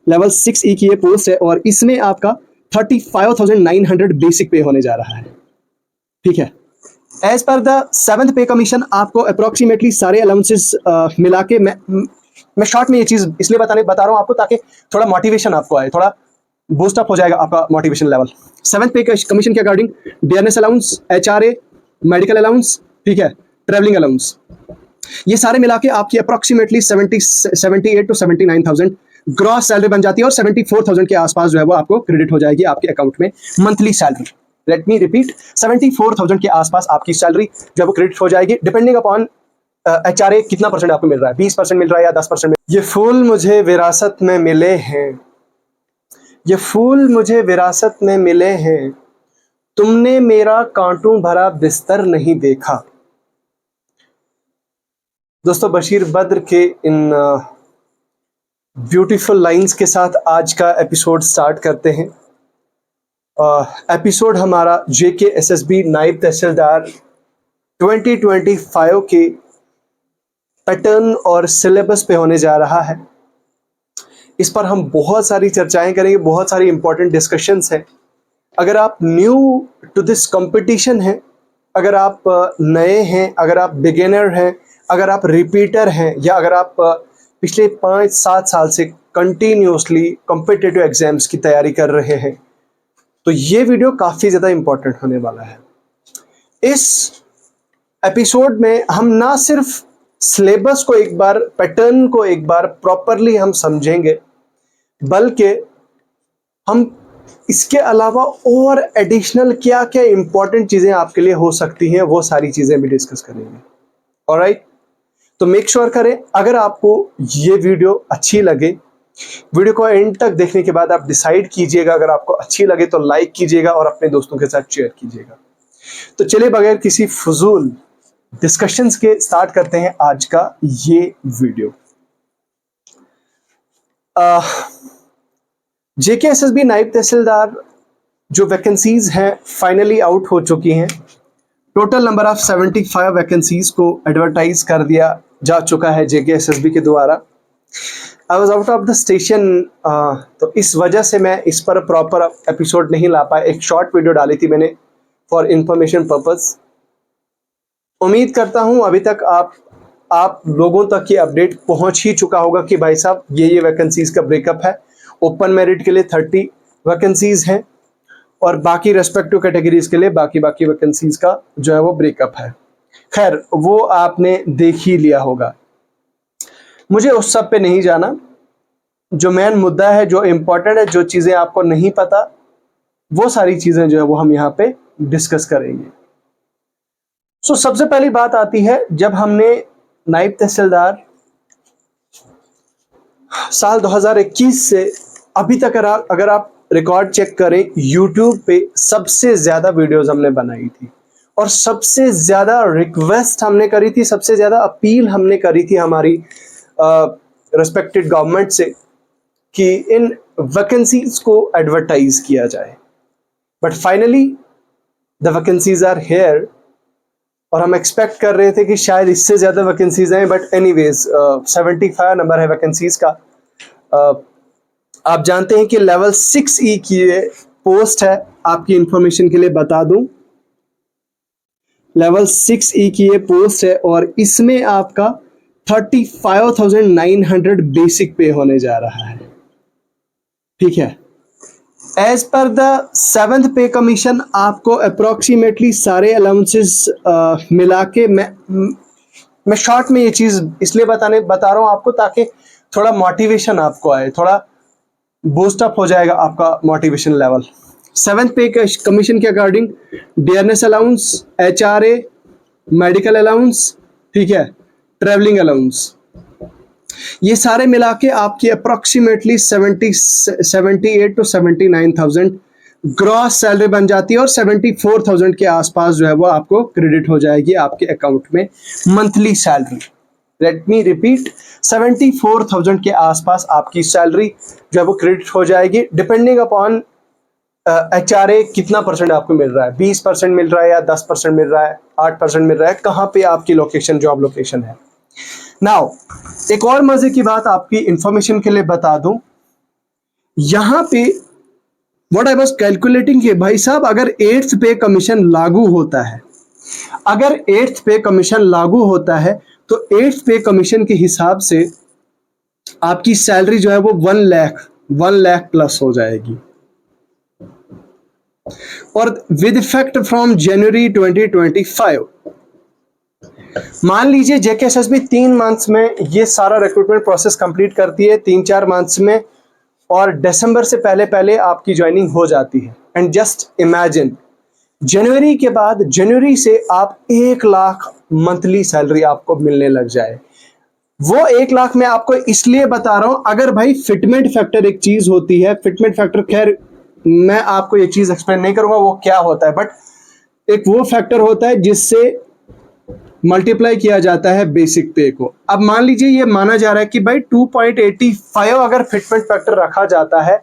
Level 6E की ये post है और इसमें आपका 35,900 बेसिक पे होने जा रहा है। ठीक है, एज पर द 7th पे कमीशन आपको अप्रोक्सीमेटली सारे अलाउंसेस मिला के मैं शॉर्ट में ये चीज इसलिए बता रहा हूँ आपको ताकि थोड़ा मोटिवेशन आपको आए, थोड़ा बूस्ट अप हो जाएगा आपका मोटिवेशन लेवल। 7th पे कमीशन के according dearness allowance, HRA, medical allowance, ठीक है, ट्रेवलिंग अलाउंस, ये सारे मिला के आपकी अप्रोक्सीमेटली 78 to 79,000 ग्रॉस सैलरी बन जाती है और 74,000 के आसपास जो है वो आपको क्रेडिट हो जाएगी आपके अकाउंट में monthly salary. Let me repeat, 74,000 के आसपास आपकी सैलरी जो है वो क्रेडिट हो जाएगी डिपेंडिंग अपॉन HRA कितना परसेंट आपको मिल रहा है, 20% मिल रहा है या 10% ये फूल मुझे विरासत में मिले हैं, ये फूल मुझे विरासत में मिले हैं, तुमने मेरा कांटों भरा बिस्तर नहीं देखा। दोस्तों, बशीर बद्र के इन ब्यूटीफुल लाइंस के साथ आज का एपिसोड स्टार्ट करते हैं। एपिसोड हमारा JKSSB नायब तहसीलदार 2025 के पैटर्न और सिलेबस पे होने जा रहा है। इस पर हम बहुत सारी चर्चाएं करेंगे, बहुत सारी इंपॉर्टेंट डिस्कशंस हैं। अगर आप न्यू टू दिस कंपटीशन हैं, अगर आप नए हैं, अगर आप बिगिनर हैं, अगर आप रिपीटर हैं, या अगर आप पिछले 5-7 साल से कंटिन्यूसली कॉम्पिटिटिव एग्जाम्स की तैयारी कर रहे हैं, तो ये वीडियो काफ़ी ज़्यादा इंपॉर्टेंट होने वाला है। इस एपिसोड में हम ना सिर्फ सिलेबस को एक बार, पैटर्न को एक बार प्रॉपरली हम समझेंगे, बल्कि हम इसके अलावा और एडिशनल क्या क्या इंपॉर्टेंट चीज़ें आपके लिए हो सकती हैं वो सारी चीज़ें भी डिस्कस करेंगे। ऑलराइट, तो मेक श्योर करें, अगर आपको ये वीडियो अच्छी लगे, वीडियो को एंड तक देखने के बाद आप डिसाइड कीजिएगा, अगर आपको अच्छी लगे तो लाइक कीजिएगा और अपने दोस्तों के साथ शेयर कीजिएगा। तो चलिए बगैर किसी फजूल डिस्कशंस के स्टार्ट करते हैं आज का ये वीडियो। JKSSB नायब तहसीलदार जो वैकेंसीज हैं फाइनली आउट हो चुकी हैं। टोटल नंबर ऑफ 75 वैकेंसीज को एडवर्टाइज कर दिया जा चुका है JKSSB के द्वारा। I was out of the station, तो इस वजह से मैं इस पर प्रॉपर एपिसोड नहीं ला पाया। एक शॉर्ट वीडियो डाली थी मैंने फॉर इंफॉर्मेशन पर्पस। उम्मीद करता हूं अभी तक आप लोगों तक ये अपडेट पहुंच ही चुका होगा कि भाई साहब ये वैकेंसीज का ब्रेकअप है। ओपन मेरिट के लिए 30 वैकेंसीज हैं और बाकी रेस्पेक्टिव कैटेगरीज के लिए बाकी वैकेंसीज का जो है वो ब्रेकअप है। खैर, वो आपने देख ही लिया होगा, मुझे उस सब पे नहीं जाना। जो मेन मुद्दा है, जो इम्पोर्टेंट है, जो चीज़ें आपको नहीं पता, वो सारी चीज़ें जो है वो हम यहाँ पे डिस्कस करेंगे। सो सबसे पहली बात आती है, जब हमने नायब तहसीलदार साल 2021 से अभी तक अगर आप रिकॉर्ड चेक करें, YouTube पे सबसे ज़्यादा वीडियोस हमने बनाई थी और सबसे ज़्यादा रिक्वेस्ट हमने करी थी, सबसे ज़्यादा अपील हमने करी थी हमारी रेस्पेक्टेड गवर्नमेंट से कि इन वैकेंसीज को एडवर्टाइज किया जाए। But finally the vacancies are here और हम एक्सपेक्ट कर रहे थे कि शायद इससे ज़्यादा वैकेंसीज हैं, बट एनीवेज 75 नंबर है वैकेंसीज का। आप जानते हैं कि लेवल 6E की ये पोस्ट है, आपकी इंफॉर्मेशन के लिए बता दूं, लेवल 6E की ये पोस्ट है और इसमें आपका 35,900 बेसिक पे होने जा रहा है। ठीक है, एज पर द 7th पे कमीशन आपको अप्रोक्सीमेटली सारे अलाउंसेस मिला के मैं शॉर्ट में ये चीज़ इसलिए बता रहा हूँ आपको ताकि थोड़ा मोटिवेशन आपको आए, थोड़ा बूस्ट अप हो जाएगा आपका मोटिवेशन लेवल। 7th पे कमीशन के according dearness allowance, HRA, medical allowance, ठीक है, ट्रेवलिंग अलाउंस, ये सारे मिला के आपकी अप्रोक्सीमेटली 78 to 79,000 ग्रॉस सैलरी बन जाती है और 74,000 के आसपास जो है वो आपको क्रेडिट हो जाएगी आपके अकाउंट में monthly salary. Let me repeat, 74,000 के आसपास आपकी सैलरी जो है वो क्रेडिट हो जाएगी डिपेंडिंग अपॉन HRA कितना परसेंट आपको मिल रहा है, 20% मिल रहा है या 10% मिल रहा है, 8% मिल रहा है, कहाँ पे आपकी लोकेशन, जॉब लोकेशन है। नाउ एक और मजे की बात आपकी इंफॉर्मेशन के लिए बता दूं, यहां पे व्हाट आई वाज कैलकुलेटिंग कि भाई साहब अगर 8th पे कमीशन लागू होता है, अगर 8th पे कमीशन लागू होता है तो 8th पे कमीशन के हिसाब से आपकी सैलरी जो है वो 1 लाख प्लस हो जाएगी, और विद इफेक्ट फ्रॉम जनवरी 2025। मान लीजिए जेकेएसएसबी 3 मंथ्स में ये सारा रिक्रूटमेंट प्रोसेस कंप्लीट करती है, 3-4 मंथ्स में, और दिसंबर से पहले पहले आपकी ज्वाइनिंग हो जाती है। एंड जस्ट इमेजिन जनवरी के बाद, जनवरी से आप 1 लाख मंथली सैलरी आपको मिलने लग जाए। वो 1 लाख मैं आपको इसलिए बता रहा हूं, अगर भाई फिटमेंट फैक्टर एक चीज होती है, फिटमेंट फैक्टर खैर मैं आपको ये चीज एक्सप्लेन नहीं करूंगा वो क्या होता है, बट एक वो फैक्टर होता है जिससे मल्टीप्लाई किया जाता है बेसिक पे को। अब मान लीजिए ये माना जा रहा है कि भाई 2.85 अगर फिटमेंट फैक्टर रखा जाता है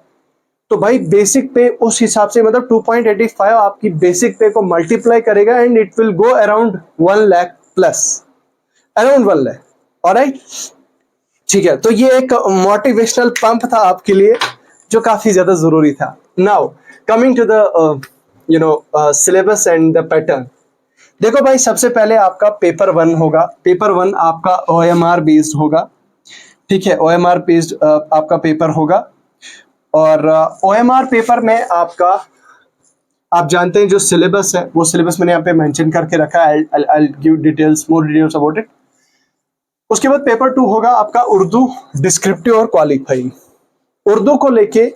तो भाई बेसिक पे उस हिसाब से, मतलब 2.85 आपकी बेसिक पे को मल्टीप्लाई करेगा and it will go around 1 lakh plus, around 1 lakh. Alright, ठीक है, तो ये एक मोटिवेशनल पंप था आपके लिए जो काफी ज्यादा जरूरी था। Now coming to the syllabus and the pattern. देखो भाई, सबसे पहले आपका पेपर 1 होगा। पेपर 1 आपका OMR बेस्ड होगा, ठीक है, OMR बेस्ड आपका पेपर होगा। और OMR पेपर में आपका, आप जानते हैं जो सिलेबस है वो सिलेबस मैंने यहाँ पे मेंशन करके रखा है, I'll give details, more details about it। उसके बाद पेपर 2 होगा आपका उर्दू डिस्क्रिप्टिव और क्वालिफाइंग। उर्दू को लेके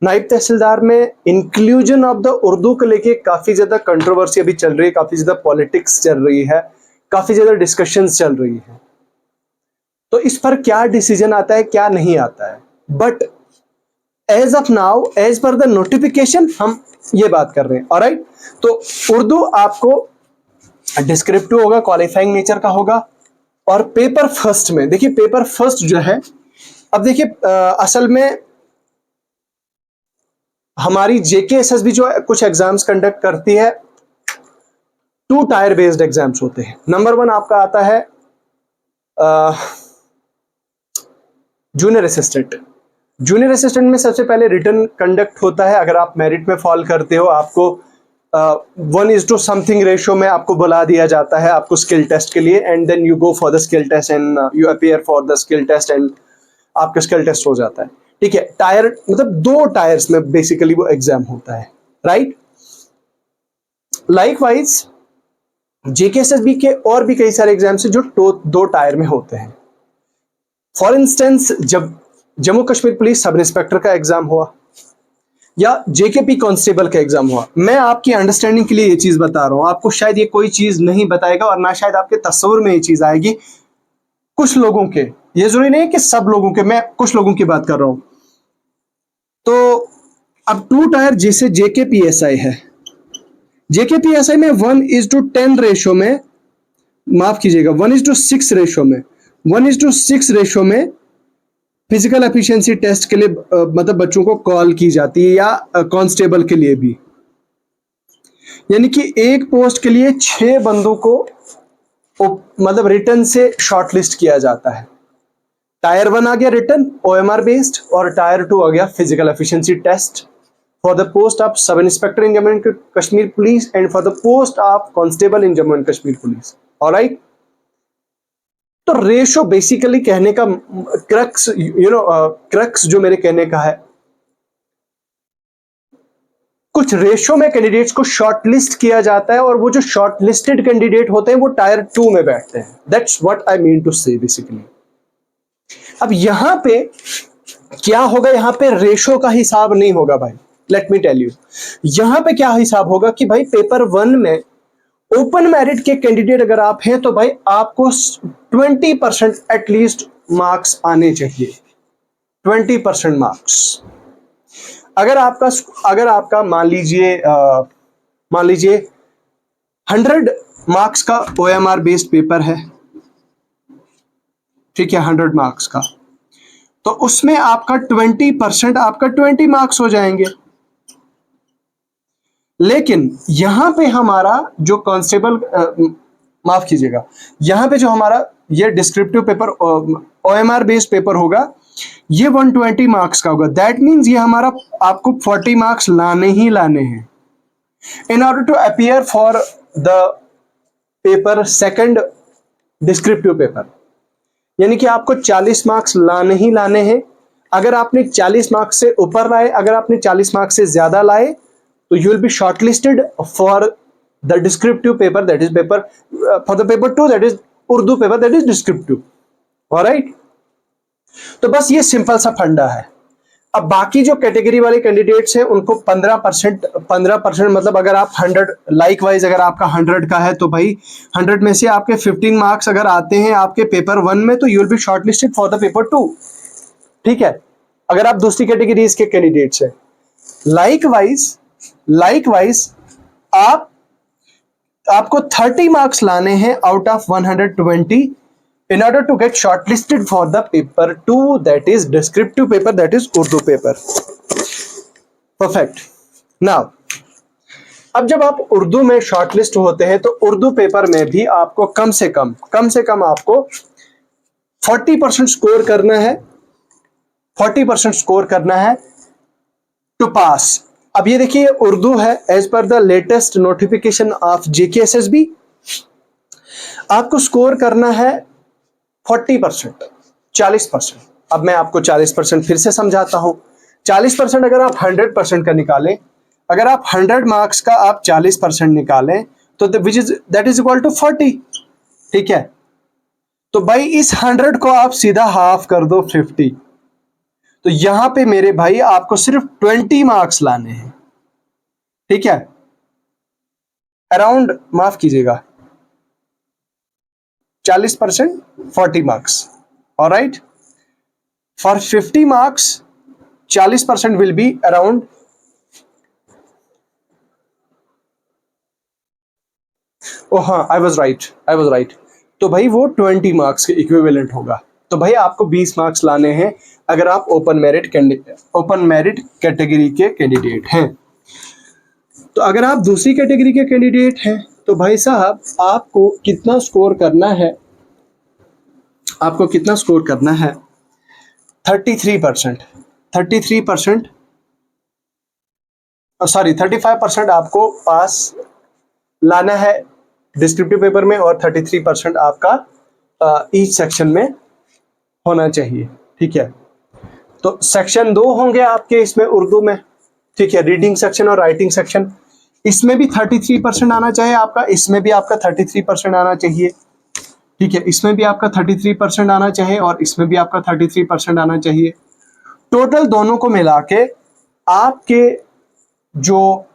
नायब तहसीलदार में इंक्लूजन ऑफ द उर्दू को लेके काफी ज्यादा कंट्रोवर्सी अभी चल रही है, काफी ज्यादा पॉलिटिक्स चल रही है, काफी ज्यादा डिस्कशंस चल रही है। तो इस पर क्या डिसीजन आता है, क्या नहीं आता है, but as of now, as per the notification हम ये बात कर रहे हैं। ऑलराइट, तो उर्दू आपको डिस्क्रिप्टिव होगा, क्वालिफाइंग नेचर का होगा। और पेपर फर्स्ट में देखिए, पेपर फर्स्ट जो है, अब देखिए असल में हमारी जेकेएसएसबी जो कुछ एग्जाम्स कंडक्ट करती है, 2 टायर बेस्ड एग्जाम्स होते हैं। नंबर 1 आपका आता है जूनियर असिस्टेंट। जूनियर असिस्टेंट में सबसे पहले रिटन कंडक्ट होता है। अगर आप मेरिट में फॉल करते हो, आपको 1:something रेशियो में आपको बुला दिया जाता है आपको स्किल टेस्ट के लिए, and then you go for the skill test and you appear for the skill test and आपका स्किल टेस्ट हो जाता है। ठीक है, टायर मतलब 2 टायर्स में बेसिकली वो एग्जाम होता है, राइट। लाइकवाइज जेकेएसएसबी के और भी कई सारे एग्जाम्स हैं जो 2 टायर में होते हैं। फॉर इंस्टेंस, जब Jammu Kashmir police sub inspector का एग्जाम हुआ या जेकेपी कांस्टेबल का एग्जाम हुआ, मैं आपकी अंडरस्टैंडिंग के लिए ये चीज बता रहा हूं, आपको शायद ये कोई चीज नहीं बताएगा और ना शायद आपके तस्वुर में ये चीज आएगी। कुछ लोगों के, ये जरूरी नहीं है कि सब लोगों के, मैं कुछ लोगों की बात कर रहा हूं। तो अब 2 टायर जैसे जेकेपीएसआई है, जेकेपीएसआई में 1:10 रेशो में, माफ कीजिएगा 1:6 रेशो में, 1:6 रेशो में फिजिकल एफिशिएंसी टेस्ट के लिए मतलब बच्चों को कॉल की जाती है, या कांस्टेबल के लिए भी। यानी कि एक पोस्ट के लिए 6 बंदों को मतलब रिटर्न से शॉर्टलिस्ट किया जाता है। टायर 1 आ गया रिटर्न OMR बेस्ड, और टायर 2 आ गया physical efficiency test for the post of sub inspector in Jammu and Kashmir police and for the post of constable in Jammu and Kashmir police. Alright, तो रेशो बेसिकली कहने का क्रक्स, क्रक्स जो मेरे कहने का है, कुछ रेशो में कैंडिडेट्स को शॉर्टलिस्ट किया जाता है और वो जो शॉर्टलिस्टेड कैंडिडेट होते हैं वो टायर 2 में बैठते हैं। That's what I mean to say basically. अब यहां पे क्या होगा, यहां पे रेशो का हिसाब नहीं होगा भाई, लेट मी टेल यू। यहां पे क्या हिसाब होगा कि भाई पेपर 1 में ओपन मेरिट के कैंडिडेट अगर आप हैं तो भाई आपको 20% एटलीस्ट मार्क्स आने चाहिए, 20% मार्क्स। अगर आपका मान लीजिए 100 मार्क्स का OMR बेस्ड पेपर है, ठीक है, 100 मार्क्स का, तो उसमें आपका 20%, आपका 20 मार्क्स हो जाएंगे। लेकिन यहां पे हमारा जो कांस्टेबल, माफ कीजिएगा, यहां पे जो हमारा ये descriptive paper OMR based paper होगा, ये 120 मार्क्स का होगा। दैट मीन्स ये हमारा आपको 40 मार्क्स लाने ही लाने हैं in order to appear for the paper second descriptive paper. यानी कि आपको 40 मार्क्स लाने ही लाने हैं। अगर आपने 40 मार्क्स से ऊपर लाए, अगर आपने 40 मार्क्स से ज्यादा लाए, तो you will be shortlisted for the descriptive paper, that is paper for the paper 2, that is Urdu paper, that is descriptive. Alright, तो बस ये सिंपल सा फंडा है। अब बाकी जो कैटेगरी वाले कैंडिडेट्स हैं उनको 15% मतलब अगर आप 100 लाइक वाइज अगर आपका 100 का है तो भाई 100 में से आपके 15 मार्क्स अगर आते हैं आपके पेपर 1 में, तो you will be shortlisted for the paper 2। ठीक है, अगर आप दूसरी कैटेगरीज के कैंडिडेट्स हैं। लाइक वाइज आपको 30 मार्क्स लाने हैं out of 120 in order to get shortlisted for the paper 2, that is descriptive paper, that is Urdu paper. Perfect. Now, अब जब आप उर्दू में शॉर्टलिस्ट होते हैं तो उर्दू पेपर में भी आपको कम से कम आपको 40% स्कोर करना है, 40% स्कोर करना है टू पास। अब ये देखिए उर्दू है, as per the latest notification of JKSSB आपको स्कोर करना है 40%, 40%। अब मैं आपको 40% फिर से समझाता हूं। 40% अगर आप 100% का निकालें, अगर आप 100 मार्क्स का आप 40% निकालें तो दैट इज इक्वल टू 40। ठीक है, तो भाई इस 100 को आप सीधा हाफ कर दो 50, तो यहां पे मेरे भाई आपको सिर्फ 20 मार्क्स लाने हैं। ठीक है, अराउंड, माफ कीजिएगा, 40% 40 marks. All right, for 50 marks 40% will be around I was right। तो भाई वो 20 मार्क्स के इक्विवेलेंट होगा। तो भाई आपको 20 मार्क्स लाने हैं अगर आप ओपन मेरिट कैटेगरी के कैंडिडेट हैं। तो अगर आप दूसरी कैटेगरी के कैंडिडेट हैं तो भाई साहब आपको कितना स्कोर करना है, 35% आपको पास लाना है डिस्क्रिप्टिव पेपर में, और 33% आपका ईच सेक्शन में होना चाहिए। ठीक है, तो सेक्शन 2 होंगे आपके इसमें उर्दू में। ठीक है, रीडिंग सेक्शन और राइटिंग सेक्शन, इसमें भी 33% आना चाहिए आपका, इसमें भी आपका 33% आना चाहिए। ठीक है, इसमें भी आपका 33% आना चाहिए और इसमें भी आपका 33% आना चाहिए। टोटल दोनों को मिला के आपके जो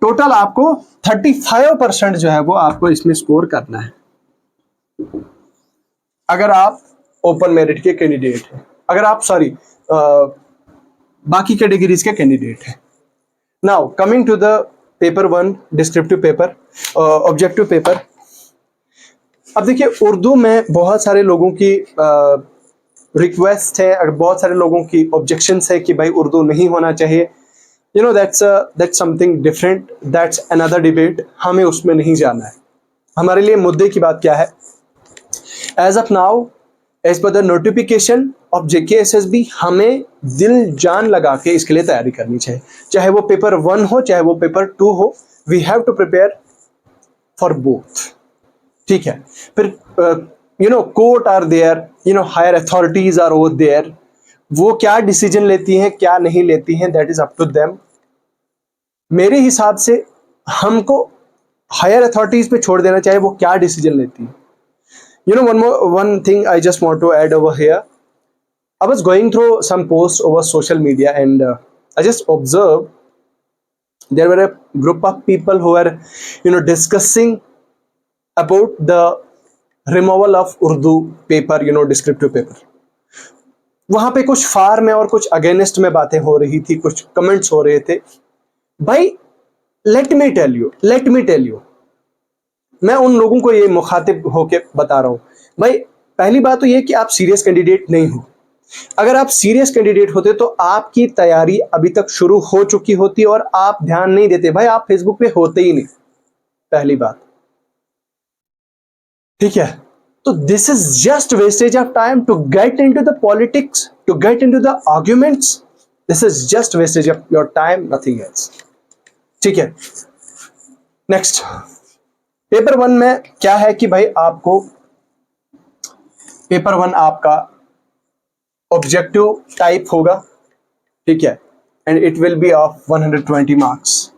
टोटल आपको 35% जो है वो आपको इसमें स्कोर करना है अगर आप ओपन मेरिट के कैंडिडेट हैं, अगर आप बाकी कैटेगरीज के कैंडिडेट हैं। Now coming to the paper 1 descriptive paper, objective paper. अब देखिए उर्दू में बहुत सारे लोगों की रिक्वेस्ट है, अगर बहुत सारे लोगों की ऑब्जेक्शंस है कि भाई उर्दू नहीं होना चाहिए। You know that's something different, that's another debate, हमें उसमें नहीं जाना है। हमारे लिए मुद्दे की बात क्या है, as of now as per the notification of JKSSB हमें दिल जान लगा के इसके लिए तैयारी करनी चाहिए, चाहे वो पेपर 1 हो चाहे वो पेपर 2 हो। We have to prepare for both. ठीक है, फिर court are there, higher authorities are over there, वो क्या डिसीजन लेती हैं क्या नहीं लेती हैं, that is up to them. मेरे हिसाब से हमको हायर अथॉरिटीज पे छोड़ देना चाहिए वो क्या डिसीजन लेती है। One thing I just want to add over here. I was going through some posts over social media and I just observed there were a group of people who were discussing about the removal of Urdu paper, descriptive paper. वहां पे कुछ फार में और कुछ against में बातें हो रही थी, कुछ कमेंट्स हो रहे थे। भाई लेट मी टेल यू, मैं उन लोगों को ये मुखातिब होके बता रहा हूं, भाई पहली बात तो ये कि आप सीरियस कैंडिडेट नहीं हो। अगर आप सीरियस कैंडिडेट होते तो आपकी तैयारी अभी तक शुरू हो चुकी होती और आप ध्यान नहीं देते। भाई आप फेसबुक पे होते ही नहीं, पहली बात। ठीक है, तो this is just wastage of time to get into the politics, to get into the arguments. This is just wastage of your time, nothing else. ठीक है. नेक्स्ट, पेपर 1 में क्या है कि भाई आपको पेपर 1 आपका ऑब्जेक्टिव टाइप होगा. ठीक है. And it will be of 120 marks.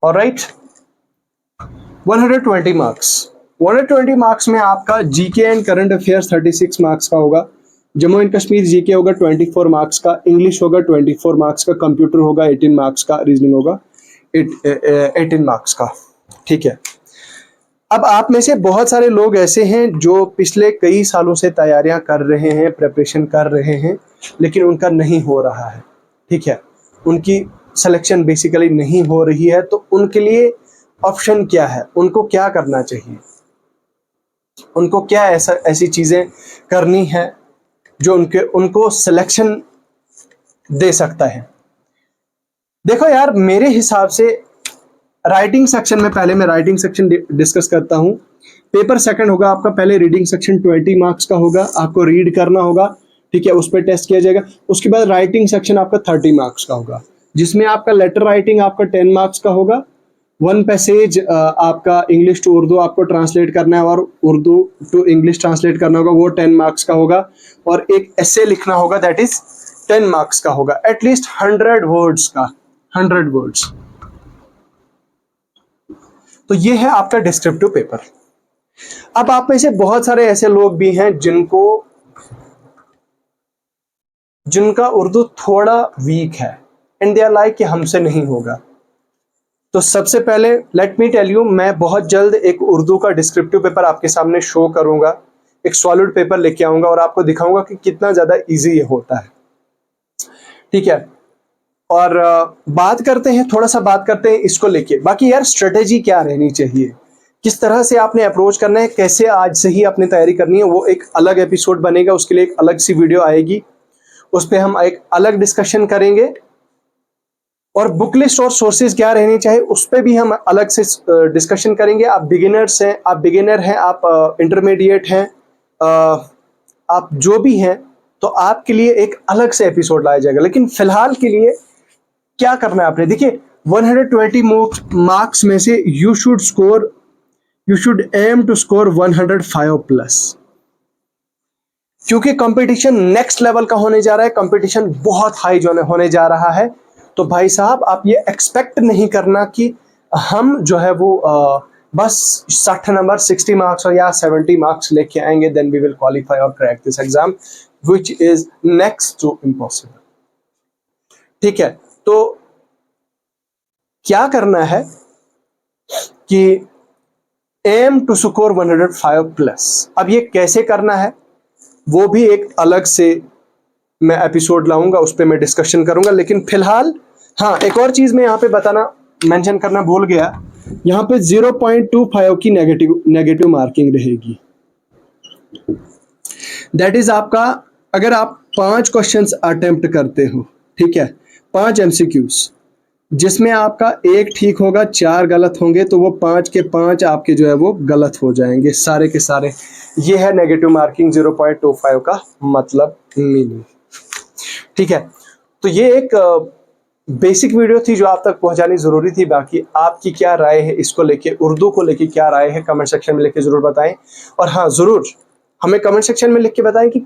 Alright, 120 marks. 120 marks में आपका GK and current affairs 36 marks का होगा. जम्मू एंड कश्मीर जीके होगा 24 मार्क्स का, इंग्लिश होगा 24 मार्क्स का, कंप्यूटर होगा 18 मार्क्स का, रीजनिंग होगा 18 मार्क्स का. ठीक है. अब आप में से बहुत सारे लोग ऐसे हैं जो पिछले कई सालों से तैयारियां कर रहे हैं, प्रिपरेशन कर रहे हैं, लेकिन उनका नहीं हो रहा है. ठीक है. उनकी सिलेक्शन बेसिकली नहीं हो रही है. तो उनके लिए ऑप्शन क्या है, उनको क्या करना चाहिए, उनको क्या ऐसी चीजें करनी है जो उनको सिलेक्शन दे सकता है. देखो यार, मेरे हिसाब से राइटिंग सेक्शन में, पहले मैं राइटिंग सेक्शन डिस्कस करता हूं. पेपर सेकंड होगा आपका. पहले रीडिंग सेक्शन 20 मार्क्स का होगा, आपको रीड करना होगा. ठीक है. उस पर टेस्ट किया जाएगा. उसके बाद राइटिंग सेक्शन आपका 30 मार्क्स का होगा, जिसमें आपका लेटर राइटिंग आपका 10 मार्क्स का होगा. 1 पैसेज आपका इंग्लिश टू उर्दू आपको ट्रांसलेट करना है और उर्दू टू इंग्लिश ट्रांसलेट करना होगा, वो 10 मार्क्स का होगा. और एक एसे लिखना होगा, दैट इज 10 मार्क्स का होगा. एटलीस्ट 100 वर्ड्स का, 100 वर्ड्स. तो ये है आपका डिस्क्रिप्टिव पेपर. अब आप में से बहुत सारे ऐसे लोग भी हैं जिनका उर्दू थोड़ा वीक है एंड दे आर लाइक कि हमसे नहीं होगा. तो सबसे पहले लेट मी टेल यू, मैं बहुत जल्द एक उर्दू का डिस्क्रिप्टिव पेपर आपके सामने शो करूंगा. एक सॉलिड पेपर लेके आऊंगा और आपको दिखाऊंगा कि कितना ज्यादा इजी ये होता है. ठीक है. और थोड़ा सा बात करते हैं इसको लेके. बाकी यार, स्ट्रेटेजी क्या रहनी चाहिए, किस तरह से आपने अप्रोच करना है, कैसे आज से ही अपनी तैयारी करनी है, वो एक अलग एपिसोड बनेगा. उसके लिए एक अलग सी वीडियो आएगी, उस पर हम एक अलग डिस्कशन करेंगे. और बुक लिस्ट और सोर्सेज क्या रहनी चाहिए, उस पर भी हम अलग से डिस्कशन करेंगे. आप बिगिनर्स हैं, आप बिगिनर हैं, आप इंटरमीडिएट हैं, आप जो भी हैं, तो आपके लिए एक अलग से एपिसोड लाया जाएगा. लेकिन फिलहाल के लिए क्या करना है आपने, देखिए 120 मार्क्स में से you should aim to score 105 plus. क्योंकि कंपटीशन नेक्स्ट लेवल का होने जा रहा है, कंपटीशन बहुत हाई जो होने जा रहा है. तो भाई साहब, आप ये एक्सपेक्ट नहीं करना कि हम जो है वो बस 60 नंबर 60 मार्क्स और या 70 मार्क्स लेके आएंगे, देन वी विल क्वालिफाई और crack this exam, which is next to impossible. ठीक है. तो क्या करना है कि एम टू स्कोर 105 प्लस. अब ये कैसे करना है वो भी एक अलग से मैं एपिसोड लाऊंगा, उस पर मैं डिस्कशन करूंगा. लेकिन फिलहाल हाँ, एक और चीज मैं यहाँ पे मेंशन करना भूल गया. यहाँ पे 0.25 की नेगेटिव मार्किंग रहेगी. दैट इज आपका, अगर आप 5 क्वेश्चंस अटेम्प्ट करते हो, ठीक है, 5 MCQs, जिसमें आपका 1 ठीक होगा, 4 गलत होंगे, तो वो 5 के 5 आपके जो है वो गलत हो जाएंगे, सारे के सारे. ये है नेगेटिव मार्किंग 0.25 का मतलब मीनिंग. ठीक है. तो ये एक बेसिक वीडियो थी जो आप तक पहुंचानी जरूरी थी. बाकी आपकी क्या राय है इसको लेके, उर्दू को लेके क्या राय है, कमेंट सेक्शन में लिख के जरूर बताएं. और हाँ, जरूर हमें कमेंट सेक्शन में लिख के बताएं कि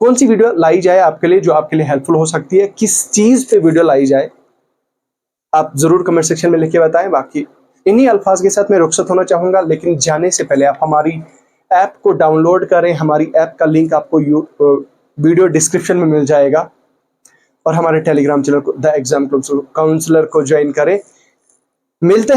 कौन सी वीडियो लाई जाए आपके लिए, जो आपके लिए हेल्पफुल हो सकती है, किस चीज पे वीडियो लाई जाए, आप जरूर कमेंट सेक्शन में लिख के बताएं. बाकी इन्हीं अल्फाज के साथ मैं रुखसत होना चाहूंगा, लेकिन जाने से पहले आप हमारी ऐप को डाउनलोड करें. हमारी ऐप का लिंक आपको वीडियो डिस्क्रिप्शन में मिल जाएगा. और हमारे टेलीग्राम चैनल को द एग्जाम काउंसलर को ज्वाइन करें. मिलते हैं